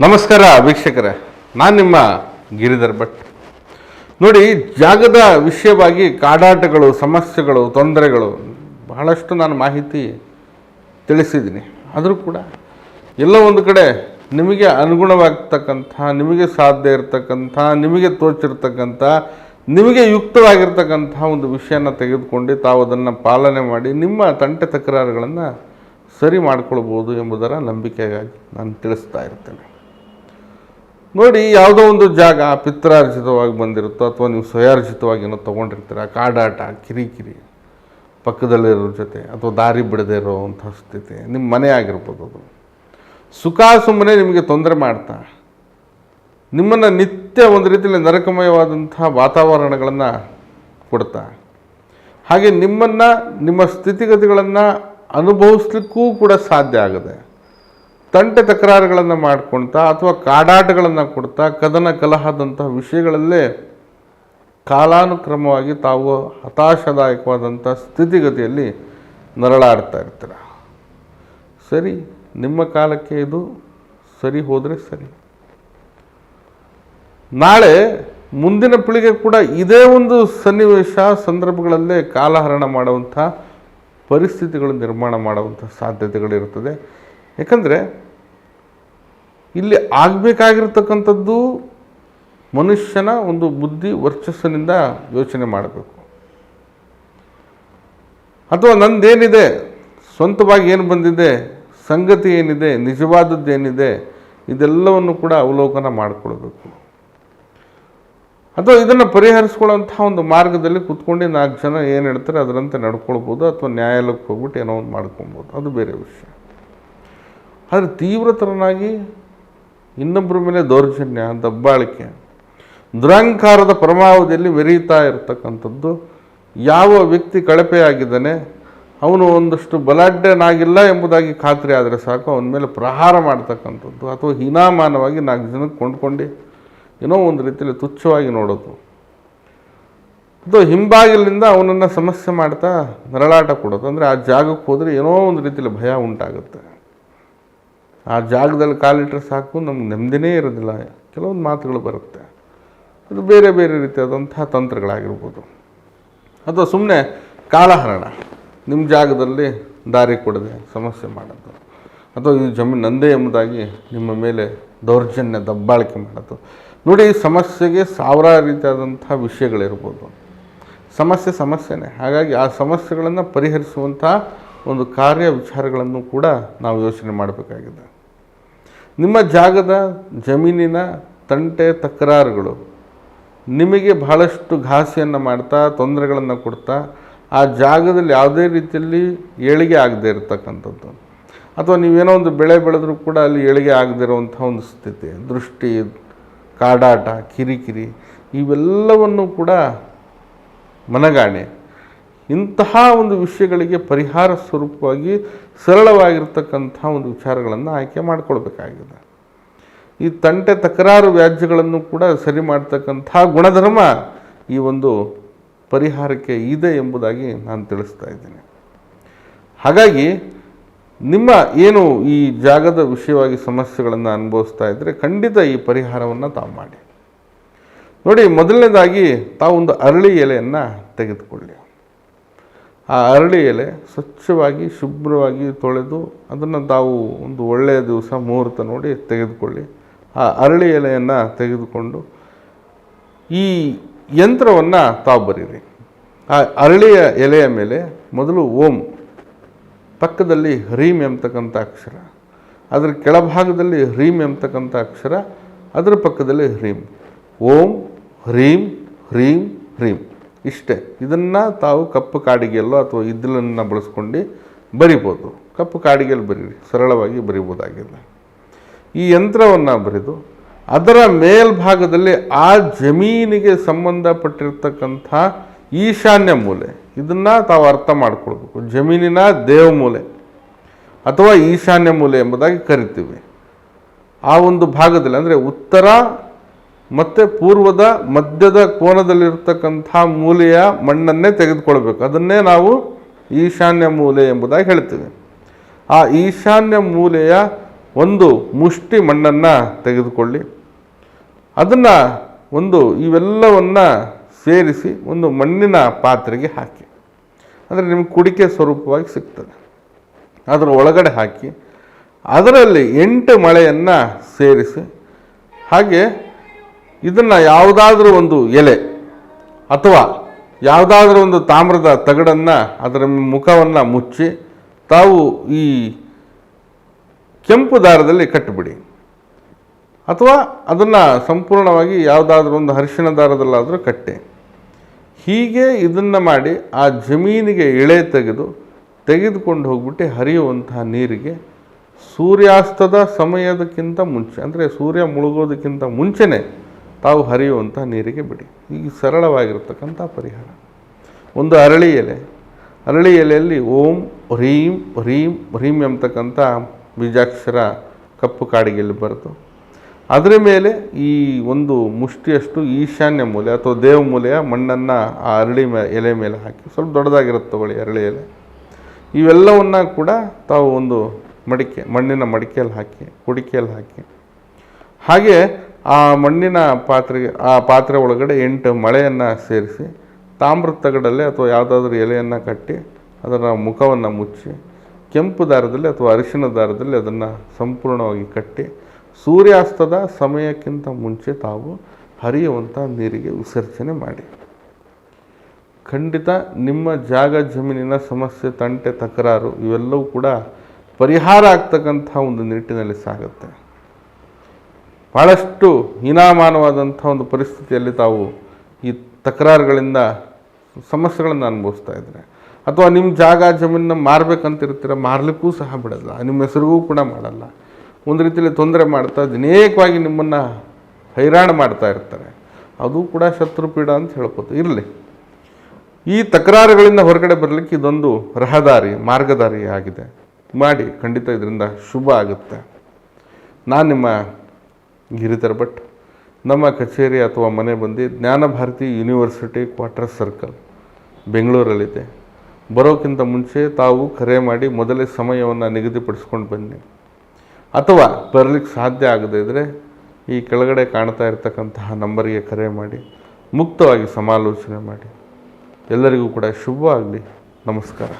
ನಮಸ್ಕಾರ ವೀಕ್ಷಕರೇ, ನಾನು ನಿಮ್ಮ ಗಿರಿಧರ್ ಭಟ್. ನೋಡಿ, ಜಾಗದ ವಿಷಯವಾಗಿ ಕಾಡಾಟಗಳು, ಸಮಸ್ಯೆಗಳು, ತೊಂದರೆಗಳು ಬಹಳಷ್ಟು ನಾನು ಮಾಹಿತಿ ತಿಳಿಸಿದ್ದೀನಿ. ಆದರೂ ಕೂಡ ಎಲ್ಲೋ ಒಂದು ಕಡೆ ನಿಮಗೆ ಅನುಗುಣವಾಗ್ತಕ್ಕಂಥ, ನಿಮಗೆ ಸಾಧ್ಯ ಇರತಕ್ಕಂಥ, ನಿಮಗೆ ತೋಚಿರ್ತಕ್ಕಂಥ, ನಿಮಗೆ ಯುಕ್ತವಾಗಿರ್ತಕ್ಕಂಥ ಒಂದು ವಿಷಯನ ತೆಗೆದುಕೊಂಡು ತಾವು ಅದನ್ನು ಪಾಲನೆ ಮಾಡಿ ನಿಮ್ಮ ತಂಟೆ ತಕರಾರುಗಳನ್ನು ಸರಿ ಮಾಡ್ಕೊಳ್ಬೋದು ಎಂಬುದರ ನಂಬಿಕೆಗಾಗಿ ನಾನು ತಿಳಿಸ್ತಾ ಇರ್ತೇನೆ. ನೋಡಿ, ಯಾವುದೋ ಒಂದು ಜಾಗ ಪಿತ್ರಾರ್ಜಿತವಾಗಿ ಬಂದಿರುತ್ತೋ ಅಥವಾ ನೀವು ಸ್ವಯಾರ್ಜಿತವಾಗಿ ಏನೋ ತೊಗೊಂಡಿರ್ತೀರ, ಕಾಡಾಟ, ಕಿರಿಕಿರಿ, ಪಕ್ಕದಲ್ಲಿರೋರ ಜೊತೆ ಅಥವಾ ದಾರಿ ಬಿಡದೇ ಇರೋವಂಥ ಸ್ಥಿತಿ, ನಿಮ್ಮ ಮನೆ ಆಗಿರ್ಬೋದು, ಅದು ಸುಖ ಸುಮ್ಮನೆ ನಿಮಗೆ ತೊಂದರೆ ಮಾಡ್ತಾ ನಿಮ್ಮನ್ನು ನಿತ್ಯ ಒಂದು ರೀತಿಯಲ್ಲಿ ನರಕಮಯವಾದಂಥ ವಾತಾವರಣಗಳನ್ನು ಕೊಡ್ತಾ, ಹಾಗೆ ನಿಮ್ಮನ್ನು, ನಿಮ್ಮ ಸ್ಥಿತಿಗತಿಗಳನ್ನು ಅನುಭವಿಸ್ಲಿಕ್ಕೂ ಕೂಡ ಸಾಧ್ಯ ಆಗದೆ ತಂಟೆ ತಕರಾರುಗಳನ್ನು ಮಾಡ್ಕೊಳ್ತಾ ಅಥವಾ ಕಾಡಾಟಗಳನ್ನು ಕೊಡ್ತಾ ಕದನ ಕಲಹದಂತಹ ವಿಷಯಗಳಲ್ಲೇ ಕಾಲಾನುಕ್ರಮವಾಗಿ ತಾವು ಹತಾಶದಾಯಕವಾದಂಥ ಸ್ಥಿತಿಗತಿಯಲ್ಲಿ ನರಳಾಡ್ತಾ ಇರ್ತೀರ. ಸರಿ, ನಿಮ್ಮ ಕಾಲಕ್ಕೆ ಇದು ಸರಿ ಹೋದರೆ ಸರಿ. ನಾಳೆ ಮುಂದಿನ ಪೀಳಿಗೆ ಕೂಡ ಇದೇ ಒಂದು ಸನ್ನಿವೇಶ ಸಂದರ್ಭಗಳಲ್ಲೇ ಕಾಲಹರಣ ಮಾಡುವಂಥ ಪರಿಸ್ಥಿತಿಗಳು ನಿರ್ಮಾಣ ಮಾಡುವಂಥ ಸಾಧ್ಯತೆಗಳಿರ್ತದೆ. ಯಾಕಂದರೆ ಇಲ್ಲಿ ಆಗಬೇಕಾಗಿರ್ತಕ್ಕಂಥದ್ದು ಮನುಷ್ಯನ ಒಂದು ಬುದ್ಧಿ ವರ್ಚಸ್ಸಿನಿಂದ ಯೋಚನೆ ಮಾಡಬೇಕು. ಅಥವಾ ನಂದೇನಿದೆ, ಸ್ವಂತವಾಗಿ ಏನು ಬಂದಿದೆ, ಸಂಗತಿ ಏನಿದೆ, ನಿಜವಾದದ್ದೇನಿದೆ, ಇದೆಲ್ಲವನ್ನು ಕೂಡ ಅವಲೋಕನ ಮಾಡಿಕೊಳ್ಬೇಕು. ಅಥವಾ ಇದನ್ನು ಪರಿಹರಿಸ್ಕೊಳ್ಳೋಂಥ ಒಂದು ಮಾರ್ಗದಲ್ಲಿ ಕೂತ್ಕೊಂಡು 4 ಜನ ಏನು ಹೇಳ್ತಾರೆ ಅದರಂತೆ ನಡ್ಕೊಳ್ಬೋದು, ಅಥವಾ ನ್ಯಾಯಾಲಯಕ್ಕೆ ಹೋಗ್ಬಿಟ್ಟು ಏನೋ ಒಂದು ಮಾಡ್ಕೊಬೋದು, ಅದು ಬೇರೆ ವಿಷಯ. ಆದರೆ ತೀವ್ರತರನಾಗಿ ಇನ್ನೊಬ್ಬರ ಮೇಲೆ ದೌರ್ಜನ್ಯ, ದಬ್ಬಾಳಿಕೆ, ದುರಹಂಕಾರದ ಪರಮಾವಧಿಯಲ್ಲಿ ಮೆರೀತಾ ಇರತಕ್ಕಂಥದ್ದು, ಯಾವ ವ್ಯಕ್ತಿ ಕಳಪೆಯಾಗಿದ್ದಾನೆ, ಅವನು ಒಂದಷ್ಟು ಬಲಾಢ್ಯನಾಗಿಲ್ಲ ಎಂಬುದಾಗಿ ಖಾತ್ರಿ ಆದರೆ ಸಾಕು ಅವನ ಮೇಲೆ ಪ್ರಹಾರ ಮಾಡ್ತಕ್ಕಂಥದ್ದು, ಅಥವಾ ಹೀನಾಮಾನವಾಗಿ 4 ಜನಕ್ಕೆ ಕೊಂಡ್ಕೊಂಡು ಏನೋ ಒಂದು ರೀತಿಯಲ್ಲಿ ತುಚ್ಛವಾಗಿ ನೋಡೋದು, ಅಥವಾ ಹಿಂಬಾಗಿಲಿನಿಂದ ಅವನನ್ನು ಸಮಸ್ಯೆ ಮಾಡ್ತಾ ನರಳಾಟ ಕೊಡೋದು. ಅಂದರೆ ಆ ಜಾಗಕ್ಕೆ ಹೋದರೆ ಏನೋ ಒಂದು ರೀತಿಯಲ್ಲಿ ಭಯ ಉಂಟಾಗುತ್ತೆ. ಆ ಜಾಗದಲ್ಲಿ ಕಾಲಿಟ್ಟರೆ ಸಾಕು ನಮ್ಗೆ ನೆಮ್ಮದಿನೇ ಇರೋದಿಲ್ಲ, ಕೆಲವೊಂದು ಮಾತುಗಳು ಬರುತ್ತೆ. ಅದು ಬೇರೆ ಬೇರೆ ರೀತಿಯಾದಂಥ ತಂತ್ರಗಳಾಗಿರ್ಬೋದು. ಅಥವಾ ಸುಮ್ಮನೆ ಕಾಲಹರಣ, ನಿಮ್ಮ ಜಾಗದಲ್ಲಿ ದಾರಿ ಕೊಡದೆ ಸಮಸ್ಯೆ ಮಾಡೋದು, ಅಥವಾ ಈ ಜಮೀನು ನಂದೇ ಎಂಬುದಾಗಿ ನಿಮ್ಮ ಮೇಲೆ ದೌರ್ಜನ್ಯ, ದಬ್ಬಾಳಿಕೆ ಮಾಡೋದು. ನೋಡಿ, ಸಮಸ್ಯೆಗೆ ಸಾವಿರಾರು ರೀತಿಯಾದಂಥ ವಿಷಯಗಳಿರ್ಬೋದು. ಸಮಸ್ಯೆನೇ. ಹಾಗಾಗಿ ಆ ಸಮಸ್ಯೆಗಳನ್ನು ಪರಿಹರಿಸುವಂಥ ಒಂದು ಕಾರ್ಯ ವಿಚಾರಗಳನ್ನು ಕೂಡ ನಾವು ಯೋಚನೆ ಮಾಡಬೇಕಾಗಿದೆ. ನಿಮ್ಮ ಜಾಗದ, ಜಮೀನಿನ ತಂಟೆ ತಕರಾರುಗಳು ನಿಮಗೆ ಬಹಳಷ್ಟು ಘಾಸಿಯನ್ನು ಮಾಡ್ತಾ, ತೊಂದರೆಗಳನ್ನು ಕೊಡ್ತಾ, ಆ ಜಾಗದಲ್ಲಿ ಯಾವುದೇ ರೀತಿಯಲ್ಲಿ ಏಳಿಗೆ ಆಗದೆ ಇರತಕ್ಕಂಥದ್ದು, ಅಥವಾ ನೀವೇನೋ ಒಂದು ಬೆಳೆ ಬೆಳೆದ್ರೂ ಕೂಡ ಅಲ್ಲಿ ಏಳಿಗೆ ಆಗದೆ ಇರುವಂಥ ಒಂದು ಸ್ಥಿತಿ, ದೃಷ್ಟಿ, ಕಾಡಾಟ, ಕಿರಿಕಿರಿ, ಇವೆಲ್ಲವನ್ನು ಕೂಡ ಮನಗಾಣೆ, ಇಂತಹ ಒಂದು ವಿಷಯಗಳಿಗೆ ಪರಿಹಾರ ಸ್ವರೂಪವಾಗಿ ಸರಳವಾಗಿರ್ತಕ್ಕಂಥ ಒಂದು ವಿಚಾರಗಳನ್ನು ಆಯ್ಕೆ ಮಾಡಿಕೊಳ್ಬೇಕಾಗಿದೆ. ಈ ತಂಟೆ ತಕರಾರು ವ್ಯಾಜ್ಯಗಳನ್ನು ಕೂಡ ಸರಿ ಮಾಡ್ತಕ್ಕಂಥ ಗುಣಧರ್ಮ ಈ ಒಂದು ಪರಿಹಾರಕ್ಕೆ ಇದೆ ಎಂಬುದಾಗಿ ನಾನು ತಿಳಿಸ್ತಾ ಇದ್ದೀನಿ. ಹಾಗಾಗಿ ನಿಮ್ಮ ಏನು ಈ ಜಾಗದ ವಿಷಯವಾಗಿ ಸಮಸ್ಯೆಗಳನ್ನು ಅನುಭವಿಸ್ತಾ ಇದ್ದರೆ ಖಂಡಿತ ಈ ಪರಿಹಾರವನ್ನು ತಾವು ಮಾಡಿ ನೋಡಿ. ಮೊದಲನೇದಾಗಿ ತಾವು ಒಂದು ಅರಳಿ ಎಲೆಯನ್ನು ತೆಗೆದುಕೊಳ್ಳಿ. ಆ ಅರಳಿ ಎಲೆ ಸ್ವಚ್ಛವಾಗಿ ಶುಭ್ರವಾಗಿ ತೊಳೆದು ಅದನ್ನು ತಾವು ಒಂದು ಒಳ್ಳೆಯ ದಿವಸ ಮುಹೂರ್ತ ನೋಡಿ ತೆಗೆದುಕೊಳ್ಳಿ. ಆ ಅರಳಿ ಎಲೆಯನ್ನು ತೆಗೆದುಕೊಂಡು ಈ ಯಂತ್ರವನ್ನು ತಾವು ಬರೀರಿ. ಆ ಅರಳಿಯ ಎಲೆಯ ಮೇಲೆ ಮೊದಲು ಓಂ, ಪಕ್ಕದಲ್ಲಿ ಹ್ರೀಂ ಎಂಬತಕ್ಕಂಥ ಅಕ್ಷರ, ಅದರ ಕೆಳಭಾಗದಲ್ಲಿ ಹ್ರೀಂ ಎಂಬತಕ್ಕಂಥ ಅಕ್ಷರ, ಅದರ ಪಕ್ಕದಲ್ಲಿ ಹ್ರೀಂ. ಓಂ ಹ್ರೀಂ ಹ್ರೀಂ ಹ್ರೀಂ, ಇಷ್ಟೇ. ಇದನ್ನು ತಾವು ಕಪ್ಪು ಕಾಡಿಗೆಯಲ್ಲೋ ಅಥವಾ ಇದ್ದಲನ್ನು ಬಳಸ್ಕೊಂಡು ಬರಿಬೋದು. ಕಪ್ಪು ಕಾಡಿಗೆಯಲ್ಲಿ ಬರೀರಿ, ಸರಳವಾಗಿ ಬರಿಬೋದಾಗಿದೆ. ಈ ಯಂತ್ರವನ್ನು ಬರೆದು ಅದರ ಮೇಲ್ಭಾಗದಲ್ಲಿ ಆ ಜಮೀನಿಗೆ ಸಂಬಂಧಪಟ್ಟಿರ್ತಕ್ಕಂಥ ಈಶಾನ್ಯ ಮೂಲೆ, ಇದನ್ನು ತಾವು ಅರ್ಥ ಮಾಡ್ಕೊಳ್ಬೇಕು. ಜಮೀನಿನ ದೇವಮೂಲೆ ಅಥವಾ ಈಶಾನ್ಯ ಮೂಲೆ ಎಂಬುದಾಗಿ ಕರಿತೀವಿ. ಆ ಒಂದು ಭಾಗದಲ್ಲಿ ಅಂದರೆ ಉತ್ತರ ಮತ್ತು ಪೂರ್ವದ ಮಧ್ಯದ ಕೋನದಲ್ಲಿರ್ತಕ್ಕಂಥ ಮೂಲೆಯ ಮಣ್ಣನ್ನೇ ತೆಗೆದುಕೊಳ್ಬೇಕು. ಅದನ್ನೇ ನಾವು ಈಶಾನ್ಯ ಮೂಲೆ ಎಂಬುದಾಗಿ ಹೇಳ್ತೀವಿ. ಆ ಈಶಾನ್ಯ ಮೂಲೆಯ ಒಂದು ಮುಷ್ಟಿ ಮಣ್ಣನ್ನು ತೆಗೆದುಕೊಳ್ಳಿ. ಅದನ್ನು ಇವೆಲ್ಲವನ್ನು ಸೇರಿಸಿ ಒಂದು ಮಣ್ಣಿನ ಪಾತ್ರೆಗೆ ಹಾಕಿ. ಅಂದರೆ ನಿಮಗೆ ಕುಡಿಕೆ ಸ್ವರೂಪವಾಗಿ ಸಿಗ್ತದೆ. ಅದರ ಒಳಗಡೆ ಹಾಕಿ ಅದರಲ್ಲಿ 8 ಮಳೆಯನ್ನು ಸೇರಿಸಿ, ಹಾಗೆ ಇದನ್ನು ಯಾವುದಾದ್ರೂ ಒಂದು ಎಲೆ ಅಥವಾ ಯಾವುದಾದ್ರೂ ಒಂದು ತಾಮ್ರದ ತಗಡನ್ನು ಅದರ ಮುಖವನ್ನು ಮುಚ್ಚಿ ತಾವು ಈ ಕೆಂಪು ದಾರದಲ್ಲಿ ಕಟ್ಟಿಬಿಡಿ. ಅಥವಾ ಅದನ್ನು ಸಂಪೂರ್ಣವಾಗಿ ಯಾವುದಾದ್ರೂ ಒಂದು ಅರಿಶಿಣ ದಾರದಲ್ಲಾದರೂ ಕಟ್ಟಿ. ಹೀಗೆ ಇದನ್ನು ಮಾಡಿ ಆ ಜಮೀನಿಗೆ ಎಳೆ ತೆಗೆದುಕೊಂಡು ಹೋಗ್ಬಿಟ್ಟು ಹರಿಯುವಂತಹ ನೀರಿಗೆ ಸೂರ್ಯಾಸ್ತದ ಸಮಯದಕ್ಕಿಂತ ಮುಂಚೆ, ಅಂದರೆ ಸೂರ್ಯ ಮುಳುಗೋದಕ್ಕಿಂತ ಮುಂಚೆನೇ ತಾವು ಹರಿಯುವಂಥ ನೀರಿಗೆ ಬಿಡಿ. ಈಗ ಸರಳವಾಗಿರ್ತಕ್ಕಂಥ ಪರಿಹಾರ. ಒಂದು ಅರಳಿ ಎಲೆಯಲ್ಲಿ ಓಂ ಹ್ರೀಂ ಹ್ರೀಂ ಹ್ರೀಂ ಎಂಬತಕ್ಕಂಥ ಬೀಜಾಕ್ಷರ ಕಪ್ಪು ಕಾಡಿಗೆಯಲ್ಲಿ ಬರೆದು ಅದರ ಮೇಲೆ ಈ ಒಂದು ಮುಷ್ಟಿಯಷ್ಟು ಈಶಾನ್ಯ ಮೂಲೆ ಅಥವಾ ದೇವಮೂಲೆಯ ಮಣ್ಣನ್ನು ಆ ಎಲೆ ಮೇಲೆ ಹಾಕಿ, ಸ್ವಲ್ಪ ದೊಡ್ಡದಾಗಿರುತ್ತೆ ತಗೊಳ್ಳಿ ಅರಳಿ ಎಲೆ. ಇವೆಲ್ಲವನ್ನು ಕೂಡ ತಾವು ಒಂದು ಮಣ್ಣಿನ ಮಡಿಕೆಯಲ್ಲಿ ಹಾಕಿ, ಕುಡಿಕೆಯಲ್ಲಿ ಹಾಕಿ, ಹಾಗೆ ಆ ಮಣ್ಣಿನ ಪಾತ್ರೆ ಒಳಗಡೆ 8 ಮಳೆಯನ್ನು ಸೇರಿಸಿ ತಾಮ್ರದ ತಗಡಲ್ಲೇ ಅಥವಾ ಯಾವುದಾದ್ರೂ ಎಲೆಯನ್ನು ಕಟ್ಟಿ ಅದರ ಮುಖವನ್ನು ಮುಚ್ಚಿ ಕೆಂಪು ದಾರದಲ್ಲಿ ಅಥವಾ ಅರಿಶಿಣ ದಾರದಲ್ಲಿ ಅದನ್ನು ಸಂಪೂರ್ಣವಾಗಿ ಕಟ್ಟಿ ಸೂರ್ಯಾಸ್ತದ ಸಮಯಕ್ಕಿಂತ ಮುಂಚೆ ತಾವು ಹರಿಯುವಂಥ ನೀರಿಗೆ ವಿಸರ್ಜನೆ ಮಾಡಿ. ಖಂಡಿತ ನಿಮ್ಮ ಜಾಗ ಜಮೀನಿನ ಸಮಸ್ಯೆ, ತಂಟೆ, ತಕರಾರು ಇವೆಲ್ಲವೂ ಕೂಡ ಪರಿಹಾರ ಆಗ್ತಕ್ಕಂಥ ಒಂದು ನಿಟ್ಟಿನಲ್ಲಿ ಸಾಗುತ್ತೆ. ಭಾಳಷ್ಟು ಹೀನಾಮಾನವಾದಂಥ ಒಂದು ಪರಿಸ್ಥಿತಿಯಲ್ಲಿ ತಾವು ಈ ತಕರಾರುಗಳಿಂದ ಸಮಸ್ಯೆಗಳನ್ನು ಅನುಭವಿಸ್ತಾ ಇದ್ದಾರೆ. ಅಥವಾ ನಿಮ್ಮ ಜಾಗ ಜಮೀನನ್ನ ಮಾರಬೇಕಂತಿರ್ತೀರ, ಮಾರಲಿಕ್ಕೂ ಸಹ ಬಿಡಲ್ಲ, ನಿಮ್ಮ ಹೆಸರಿಗೂ ಕೂಡ ಮಾಡಲ್ಲ. ಒಂದು ರೀತಿಯಲ್ಲಿ ತೊಂದರೆ ಮಾಡ್ತಾ ಅನೇಕವಾಗಿ ನಿಮ್ಮನ್ನು ಹೈರಾಣ ಮಾಡ್ತಾ ಇರ್ತಾರೆ. ಅದು ಕೂಡ ಶತ್ರುಪೀಡ ಅಂತ ಹೇಳ್ಬೋದು. ಇರಲಿ, ಈ ತಕರಾರುಗಳಿಂದ ಹೊರಗಡೆ ಬರಲಿಕ್ಕೆ ಇದೊಂದು ಮಾರ್ಗದಾರಿ ಆಗಿದೆ. ಮಾಡಿ, ಖಂಡಿತ ಇದರಿಂದ ಶುಭ ಆಗುತ್ತೆ. ನಾನು ನಿಮ್ಮ ಗಿರಿಧರ್ ಭಟ್. ನಮ್ಮ ಕಚೇರಿ ಅಥವಾ ಮನೆ ಬಂದು ಜ್ಞಾನಭಾರತಿ ಯೂನಿವರ್ಸಿಟಿ ಕ್ವಾರ್ಟರ್ ಸರ್ಕಲ್ ಬೆಂಗಳೂರಲ್ಲಿದೆ. ಬರೋಕ್ಕಿಂತ ಮುಂಚೆ ತಾವು ಕರೆ ಮಾಡಿ ಮೊದಲೇ ಸಮಯವನ್ನು ನಿಗದಿಪಡಿಸ್ಕೊಂಡು ಬನ್ನಿ. ಅಥವಾ ಬರಲಿಕ್ಕೆ ಸಾಧ್ಯ ಆಗದೇ ಇದ್ದರೆ ಈ ಕೆಳಗಡೆ ಕಾಣ್ತಾ ಇರತಕ್ಕಂತಹ ನಂಬರಿಗೆ ಕರೆ ಮಾಡಿ ಮುಕ್ತವಾಗಿ ಸಮಾಲೋಚನೆ ಮಾಡಿ. ಎಲ್ಲರಿಗೂ ಕೂಡ ಶುಭವಾಗಲಿ. ನಮಸ್ಕಾರ.